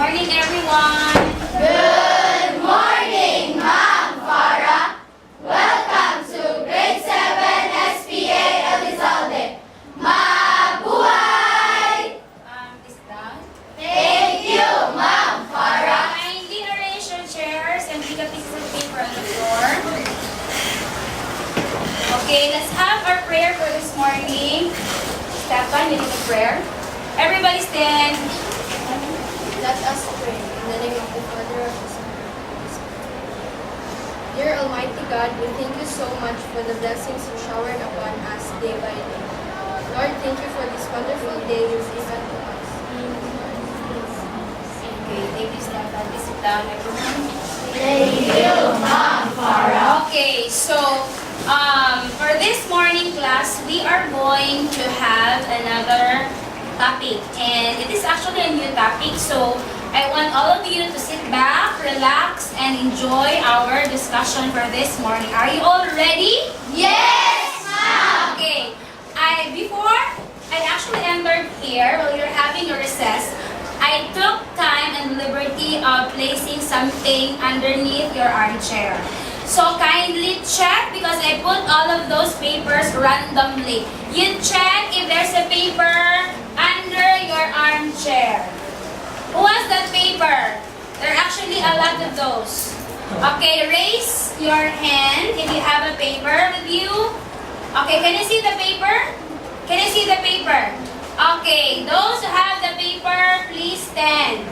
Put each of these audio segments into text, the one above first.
morning, everyone. Good morning, Ma'am Farrah. Welcome to Grade 7 SPA Elizalde. Mabuhay! Is done. Thank you, Ma'am Farrah. Kindly arrange your chairs and pick a piece of paper on the floor. Okay, let's have our prayer for this morning. Stefan, you need a prayer. Everybody stand. Let us pray in the name of the Father, of the Son, and of the Holy Spirit. Dear Almighty God, we thank you so much for the blessings you showered upon us day by day. Lord, thank you for this wonderful day you've given to us. Okay, thank you, Stefan. Please sit down, everyone. Thank you, Ma'am Farrah. Okay, so for this morning class, we are going to have another topic, and it is actually a new topic, so I want all of you to sit back, relax, and enjoy our discussion for this morning. Are you all ready? Yes, Ma'am. Okay, before I actually entered here, while you're having a recess, I took time and liberty of placing something underneath your armchair. So kindly check, because I put all of those papers randomly. You check if there's a paper under your armchair. Who has that paper? There are actually a lot of those. Okay, raise your hand if you have a paper with you. Okay, can you see the paper? Can you see the paper? Okay, those who have the paper, please stand.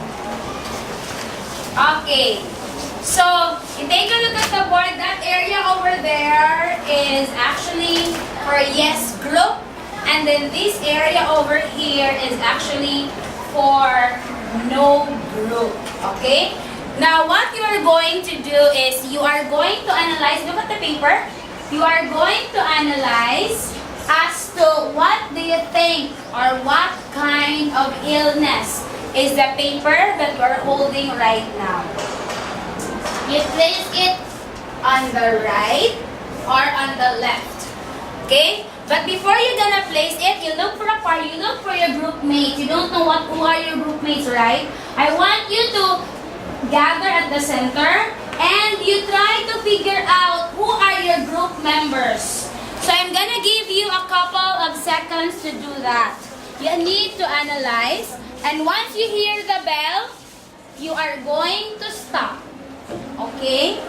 Okay. So, you take a look at the board. That area over there is actually for yes group. And then this area over here is actually for no group. Okay? Now, what you are going to do is you are going to analyze. Look at the paper. You are going to analyze as to what do you think or what kind of illness is the paper that you are holding right now. You place it on the right or on the left. Okay? But before you're gonna place it, you look for a part, you look for your group mates. You don't know who are your group mates, right? I want you to gather at the center and you try to figure out who are your group members. So I'm gonna give you a couple of seconds to do that. You need to analyze, and once you hear the bell, you are going to stop. Okay?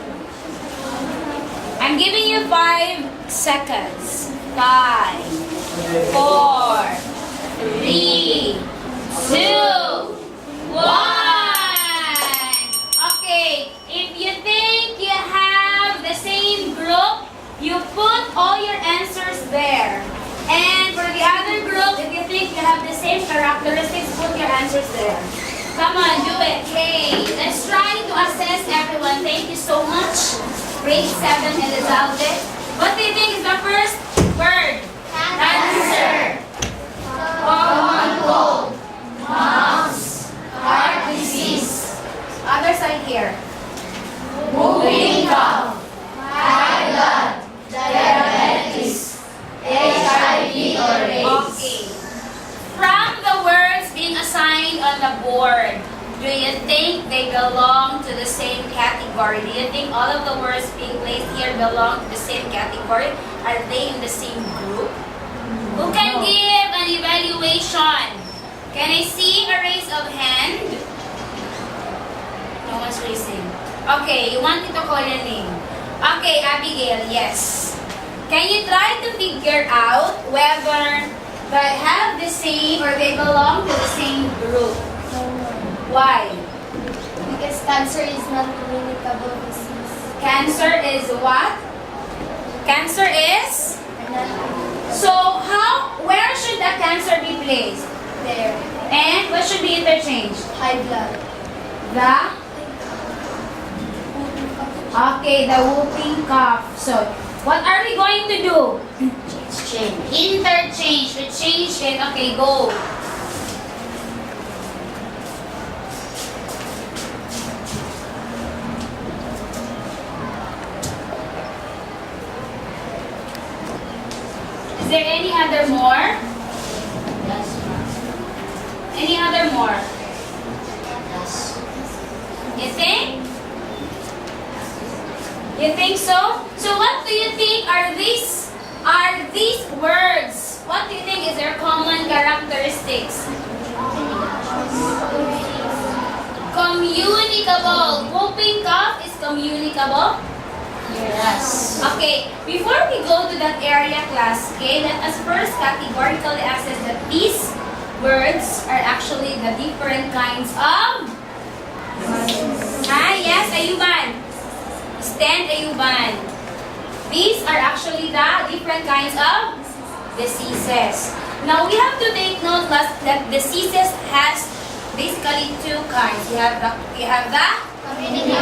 I'm giving you 5 seconds. 5, 4, 3, 2, 1. Okay, if you think you have the same group, you put all your answers there. And for the other group, if you think you have the same characteristics, put your answers there. Come on, do it. Okay, let's try to assess everyone. Thank you so much. Grade 7 Elizalde. What do you think is the first word? Cancer. Common cold. Mumps. Heart disease. Other side here. Moving cough. High blood. Diabetes. HIV or AIDS. Okay. From the words being assigned on the board, do you think they belong to the same category? Do you think all of the words being placed here belong to the same category? Are they in the same group? Who can give an evaluation? Can I see a raise of hand? No one's raising. Okay, you want me to call your name? Okay, Abigail, yes. Can you try to figure out whether they have the same or they belong to the same group? Why? Because cancer is non-communicable disease. Cancer is what? Cancer is? So where should the cancer be placed? There. And what should be interchanged? High blood. The whooping cough. So, what are we going to do? Interchange. To change it. Okay, go. Is there any other more? Yes, ma'am. Any other more? Yes. You think? You think so? So what do you think are these words? What do you think is their common characteristics? Communicable. Whooping cough is communicable? Yes. Okay, before we go to that area class, okay, let us first categorically assess that these words are actually the different kinds of... yes, ayuban. Stand ayuban. These are actually the different kinds of diseases. Now, we have to take note that diseases has basically two kinds. We have the Communicable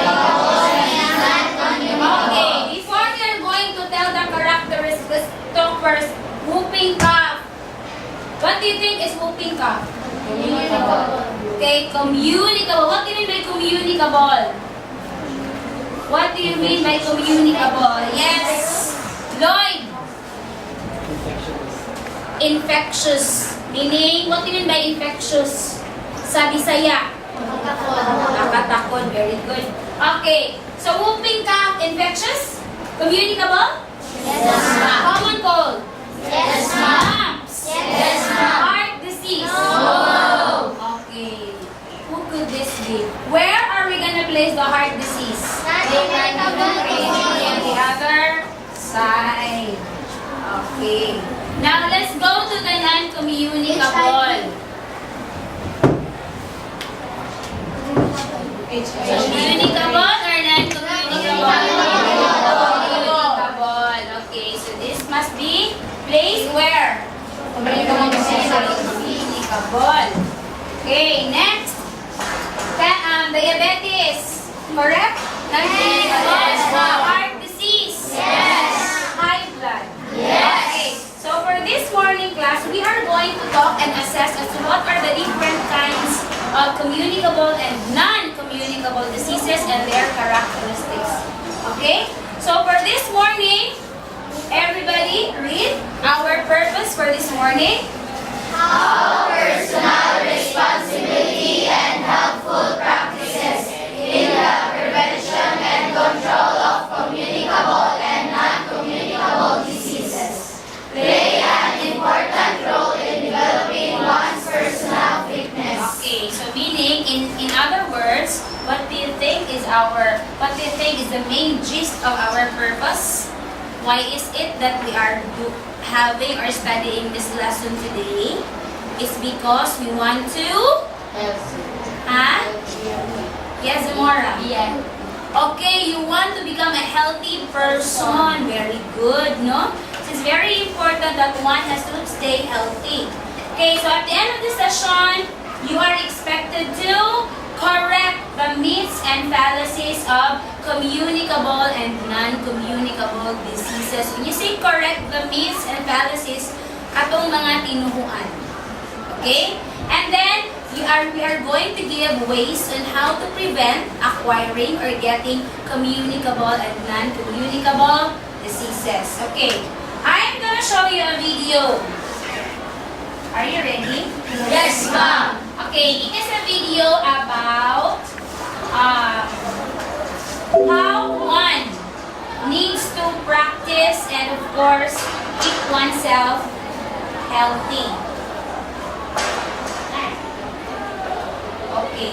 and non-communicable. okay, before we are going to tell the characteristics, talk first, whooping cough. What do you think is whooping cough? Communicable. Okay, communicable. What do you mean by communicable? What do you mean by communicable? Yes. Lloyd. Infectious. Meaning, what do you mean by infectious? Sa Bisaya. Nakatakot. Very good. Okay. So, whooping cough, infectious? Communicable? Yes, ma'am. Common cold? Yes, ma'am. Mumps? Yes, ma'am. Heart disease? No. Okay. Who could this be? Where are we gonna place the heart disease? On the other side. Okay. Now, let's go to the non-communicable. Communicable or non-communicable? Communicable. Okay, so this must be placed where? Communicable. Okay, next. Diabetes. Correct? Non-communicable. Yes. Heart disease. Yes. High blood. Yes. Okay, so for this morning class, we are going to talk and assess as to what are the different kinds of communicable and non-communicable diseases and their characteristics. Okay? So for this morning, everybody read our purpose for this morning. Our personal responsibility and helpful practices in the prevention and control of communicable and non-communicable diseases play an important role in developing one's personal fitness. Okay, so meaning, in other words, what do you think is the main gist of our purpose? Why is it that we are having or studying this lesson today? It's because we want to... Yes, Zamora? Yeah. Okay, you want to become a healthy person. Very good, no? So it's very important that one has to stay healthy. Okay, so at the end of the session, you are expected to correct the myths and fallacies of communicable and non-communicable diseases. When you say correct the myths and fallacies, katong mga tinuhuan. Okay? And then, we are going to give ways on how to prevent acquiring or getting communicable and non-communicable diseases. Okay. I'm gonna show you a video. Are you ready? Yes, ma'am. Okay, it is a video about how one needs to practice and of course keep oneself healthy. Okay.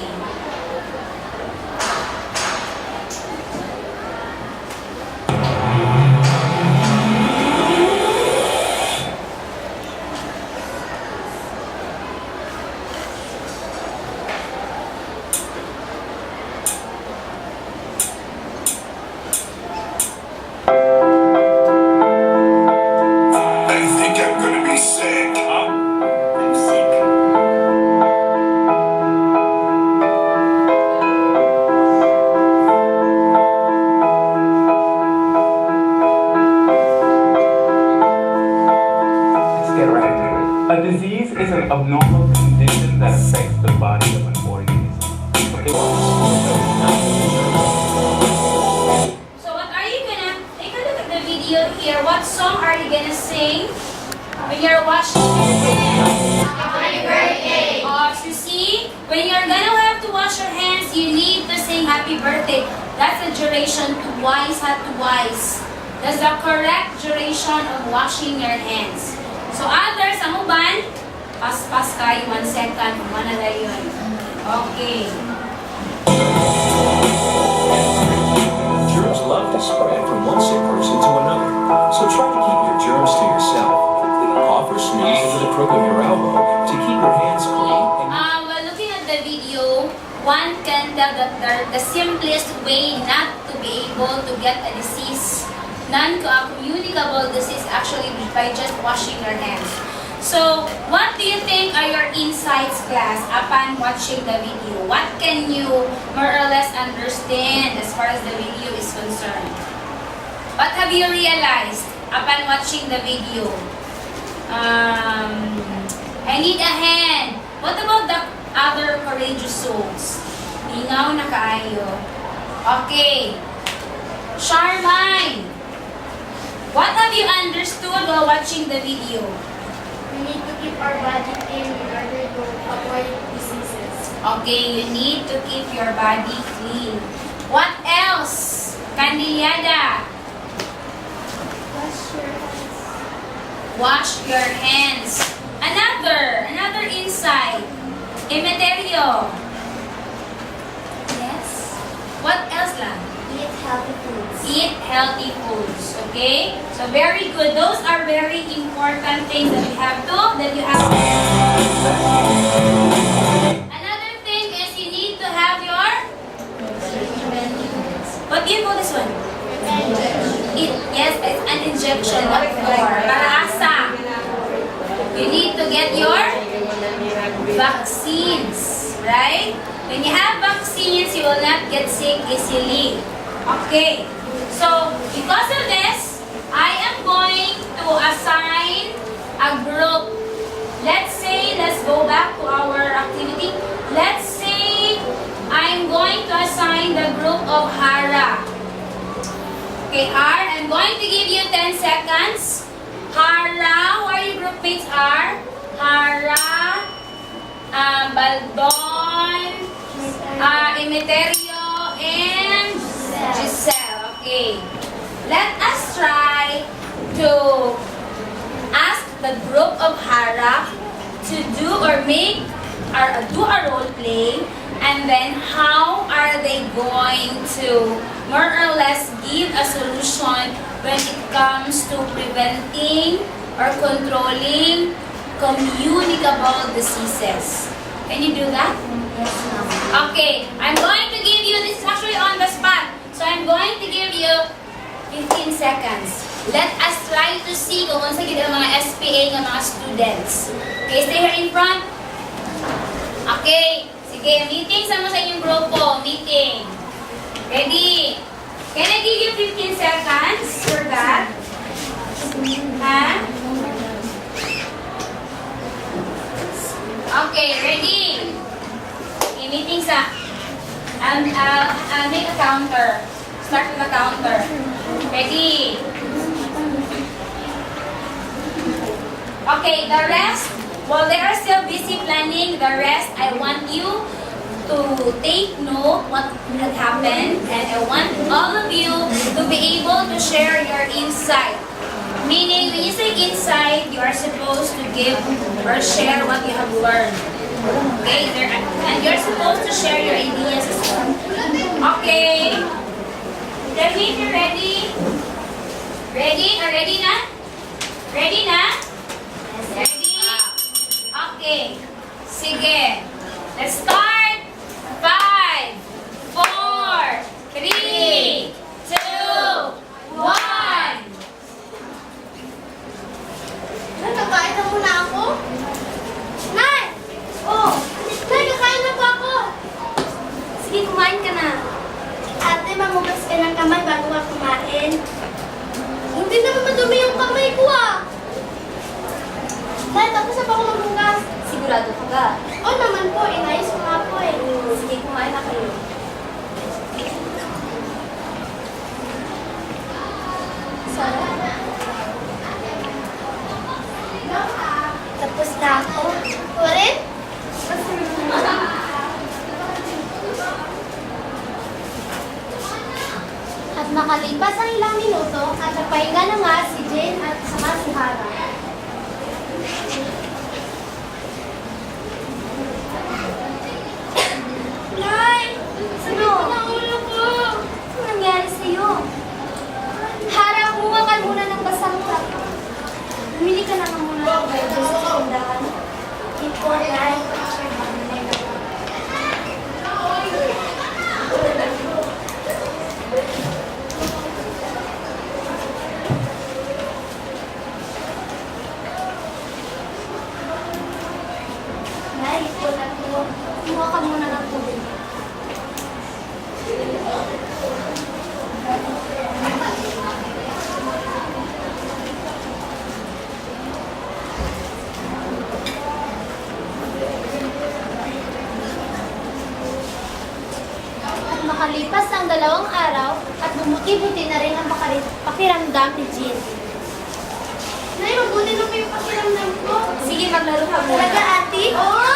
abnormal condition that affects the body of an organism. Okay? So what are you gonna, take a look at the video here. What song are you gonna sing when you're washing your hands? Happy birthday! So see, when you're gonna have to wash your hands, you need to sing Happy happy birthday. That's the duration twice at twice. That's the correct duration of washing your hands. So others, ang uban, pas-pas kayo 1 second. Mana na yun. Okay. Germs love to spread from one sick person to another, so try to keep your germs to yourself. Offer sneeze into the crook of your elbow to keep your hands clean. While looking at the video, one can tell that the simplest way not to be able to get a disease, non-communicable disease, actually by just washing your hands. So, what do you think are your insights, class, upon watching the video? What can you more or less understand as far as the video is concerned? What have you realized upon watching the video? I need a hand. What about the other courageous souls? Mingaw na kaayo. Okay. Charmaine, what have you understood while watching the video? We need to keep our body clean in order to avoid diseases. Okay, you need to keep your body clean. What else? Candillada, Wash your hands. wash your hands. Another insight. Emeterio. Yes. What else lang? Eat healthy foods. Eat healthy foods. Okay? So very good. Those are very important things that you have to. Another thing is you need to have your. What do you call this one? Yes, it's an injection. What for? Para asa. You need to get your vaccines, right? When you have vaccines, you will not get sick easily. Okay. So, because of this, I am going to assign a group. Let's say, let's go back to our activity. Let's say, I'm going to assign the group of Farrah. Okay, I'm going to give you 10 seconds. Farrah, who are your group mates are? Farrah, Baldon, Emeterio, and Giselle. Okay. Let us try to ask the group of Farrah to do or do a role play, and then how are they going to more or less give a solution when it comes to preventing or controlling communicable diseases. Can you do that? Yes, ma'am. Okay, I'm going to give you, this is actually on the spot, so I'm going to give you 15 seconds. Let us try to see kung unsa gid ang mga SPA ng mga students. Okay, stay here in front. Okay, sige, meeting sama sa inyong grupo, meeting. Ready? Can I give you 15 seconds for that? Ha? Okay, ready? Okay, meeting sa... I'll make a counter. Start with a counter. Ready? Okay, the rest, while they are still busy planning, the rest, I want you to take note what had happened, and I want all of you to be able to share your insight. Meaning, when you say insight, you are supposed to give or share what you have learned. Okay? And you're supposed to share your ideas as well. Okay? Ready? You ready? Ready? Ready na? Ready na? Ready? Okay. Sige. Let's start. 5, 4, 3, 2, 1. Nagkakain na muna ako? Nay! Oh! Nay, kakain na po ako! Sige, kumain ka na. Ate, mamugas ka ng kamay bago ka kumain. Hindi naman madumi yung kamay ko ah! Nay, tapos na pa ako maghugas. Sigurado ka ba? Oo naman po, inayos ko nga po eh. Sige, kumain na kayo. Tapos na ako. Kurin? Makalipas ang ilang minuto at nagpahinga na nga si Jane at saka si Farrah. Nay! Ano? Ang ulo ko! Ano nangyari sa'yo? Hara, kumuha ka muna ng basang cup. Bumili ka naman muna ng beverages sa tindahan. Important. Nay, important mo. Kumuha ka muna ng tubig. At makalipas ang 2 araw at bumuti-buti na rin ang pakiramdam ni Jean. Nay, mabuti na po yung pakiramdam ko. Sige, maglaro ka muna. Talaga, ate? Oo!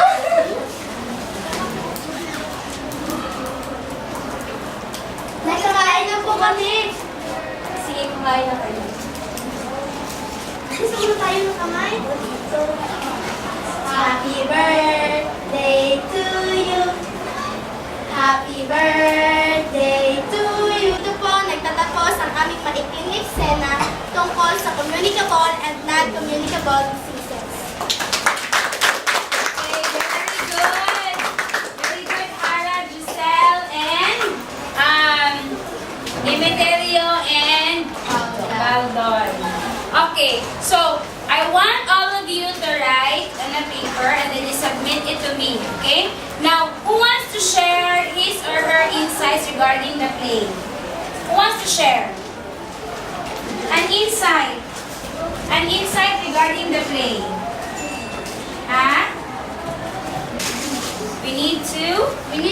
Nay, kakain na po kami. Sige, kumain na kayo. Gusto mo tayo ng kamay? Happy birthday to you. Happy birthday to you. Ito po, nagtatapos ang aming maikling eksena tungkol sa communicable and non-communicable diseases. Okay, very good. Very good, Farrah, Giselle, and Emeterio and Baldon. Okay, so I want all of you to write on a paper and then you submit it to me, okay? Now, who wants to share his or her insights regarding the play? Who wants to share? An insight. An insight regarding the play. Huh? We need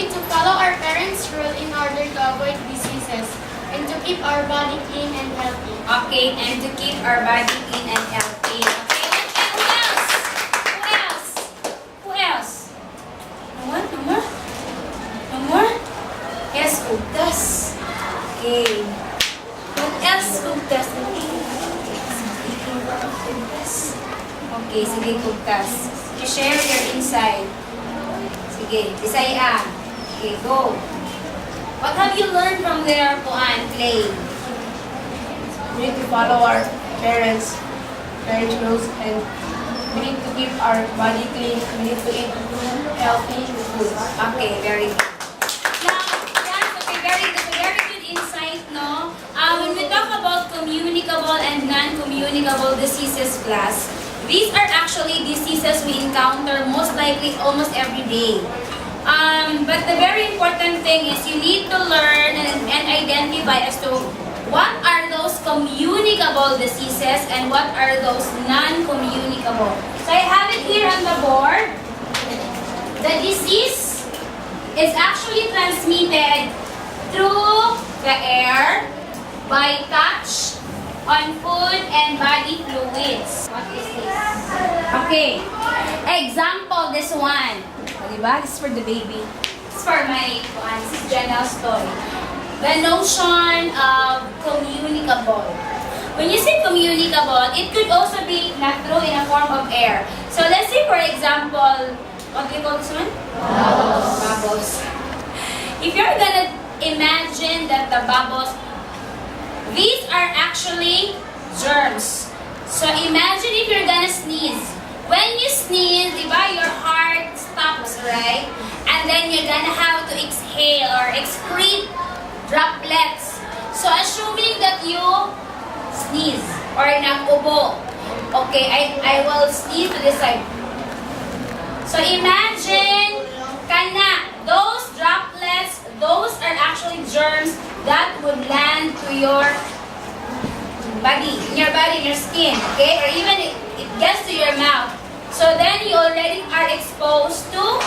to follow our parents' rule in order to avoid diseases and to keep our body clean and healthy. Okay, and to keep our body clean and healthy. Okay, and who else? Who else? Who else? No more? No more? No more? Yes, Ugdas. Okay. What else, Ugdas? Okay, sige, Ugdas. You share your insight. Sige, Bisaya. Okay, go. What have you learned from their play? We need to follow our parents' rules, and we need to keep our body clean. We need to eat healthy foods. Okay, very good. Now, yes, okay, very good. Very good insight, no? When we talk about communicable and non-communicable diseases, class, these are actually diseases we encounter most likely almost every day. But the very important thing is you need to learn and identify as to what are those communicable diseases and what are those non-communicable. So I have it here on the board. The disease is actually transmitted through the air, by touch, on food, and body fluids. What is this? Okay. Example, this one. O, diba? This is for the baby. This is for my this is Janelle's toy. The notion of communicable. When you say communicable, it could also be not true in a form of air. So let's say, for example, what do you call this one? Bubbles. Bubbles. If you're gonna imagine that the bubbles, these are actually germs. So imagine if you're gonna sneeze. When you sneeze, diba, your heart stops, right? And then you're gonna have to exhale or excrete droplets. So assuming that you sneeze or nag-ubo. Okay, I will sneeze to this side. So imagine, those droplets, those are actually germs that would land to your body, in your skin, okay? Or even it gets to your mouth. So then you already are exposed to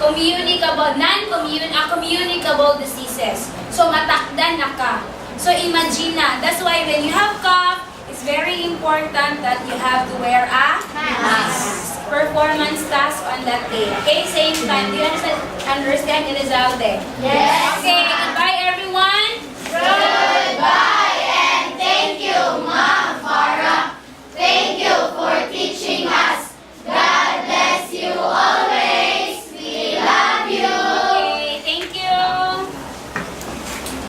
communicable diseases. So matakdan na ka. So imagine na. That's why when you have cough, it's very important that you have to wear a mask. Performance task on that day. Okay, same time. Do you understand, Elizalde? Yes. Okay,